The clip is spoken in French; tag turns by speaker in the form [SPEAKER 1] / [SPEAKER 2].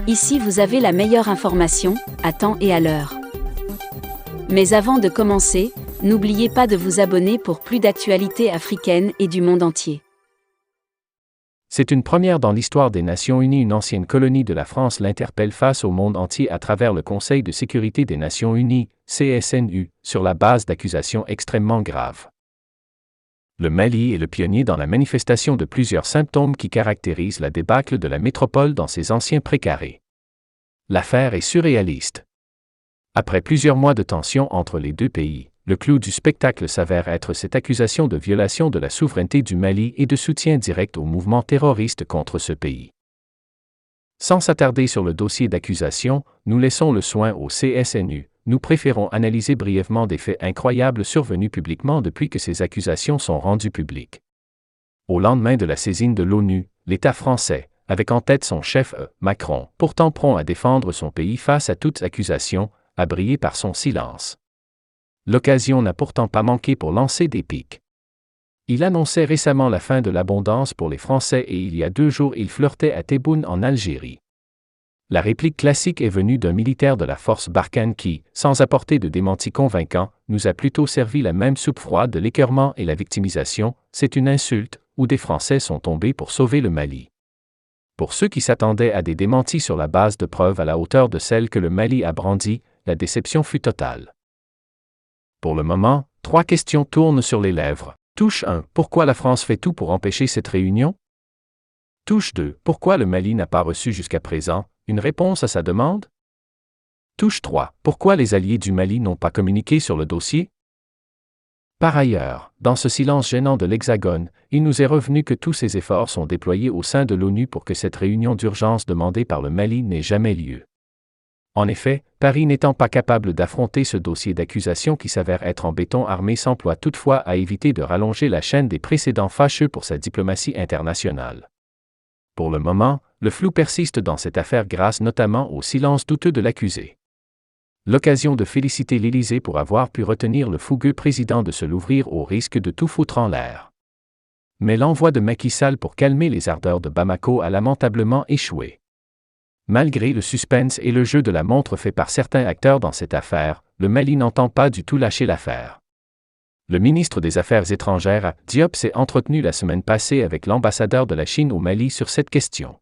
[SPEAKER 1] Ici vous avez la meilleure information, à temps et à l'heure. Mais avant de commencer, n'oubliez pas de vous abonner pour plus d'actualités africaines et du monde entier.
[SPEAKER 2] C'est une première dans l'histoire des Nations Unies. Une ancienne colonie de la France l'interpelle face au monde entier à travers le Conseil de sécurité des Nations Unies, CSNU, sur la base d'accusations extrêmement graves. Le Mali est le pionnier dans la manifestation de plusieurs symptômes qui caractérisent la débâcle de la métropole dans ses anciens précarés. L'affaire est surréaliste. Après plusieurs mois de tension entre les deux pays, le clou du spectacle s'avère être cette accusation de violation de la souveraineté du Mali et de soutien direct au mouvement terroriste contre ce pays. Sans s'attarder sur le dossier d'accusation, nous laissons le soin au CSNU. Nous préférons analyser brièvement des faits incroyables survenus publiquement depuis que ces accusations sont rendues publiques. Au lendemain de la saisine de l'ONU, l'État français, avec en tête son chef Macron, pourtant prompt à défendre son pays face à toute accusation, a brillé par son silence. L'occasion n'a pourtant pas manqué pour lancer des pics. Il annonçait récemment la fin de l'abondance pour les Français et il y a 2 jours il flirtait à Tebboune en Algérie. La réplique classique est venue d'un militaire de la force Barkhane qui, sans apporter de démenti convaincant, nous a plutôt servi la même soupe froide de l'écœurement et la victimisation. C'est une insulte, où des Français sont tombés pour sauver le Mali. Pour ceux qui s'attendaient à des démentis sur la base de preuves à la hauteur de celles que le Mali a brandies, la déception fut totale. Pour le moment, 3 questions tournent sur les lèvres. Touche 1. Pourquoi la France fait tout pour empêcher cette réunion? Touche 2. Pourquoi le Mali n'a pas reçu jusqu'à présent une réponse à sa demande? Touche 3. Pourquoi les alliés du Mali n'ont pas communiqué sur le dossier? Par ailleurs, dans ce silence gênant de l'Hexagone, il nous est revenu que tous ces efforts sont déployés au sein de l'ONU pour que cette réunion d'urgence demandée par le Mali n'ait jamais lieu. En effet, Paris n'étant pas capable d'affronter ce dossier d'accusation qui s'avère être en béton armé s'emploie toutefois à éviter de rallonger la chaîne des précédents fâcheux pour sa diplomatie internationale. Pour le moment, le flou persiste dans cette affaire grâce notamment au silence douteux de l'accusé. L'occasion de féliciter l'Élysée pour avoir pu retenir le fougueux président de se l'ouvrir au risque de tout foutre en l'air. Mais l'envoi de Macky Sall pour calmer les ardeurs de Bamako a lamentablement échoué. Malgré le suspense et le jeu de la montre fait par certains acteurs dans cette affaire, le Mali n'entend pas du tout lâcher l'affaire. Le ministre des Affaires étrangères, Diop, s'est entretenu la semaine passée avec l'ambassadeur de la Chine au Mali sur cette question.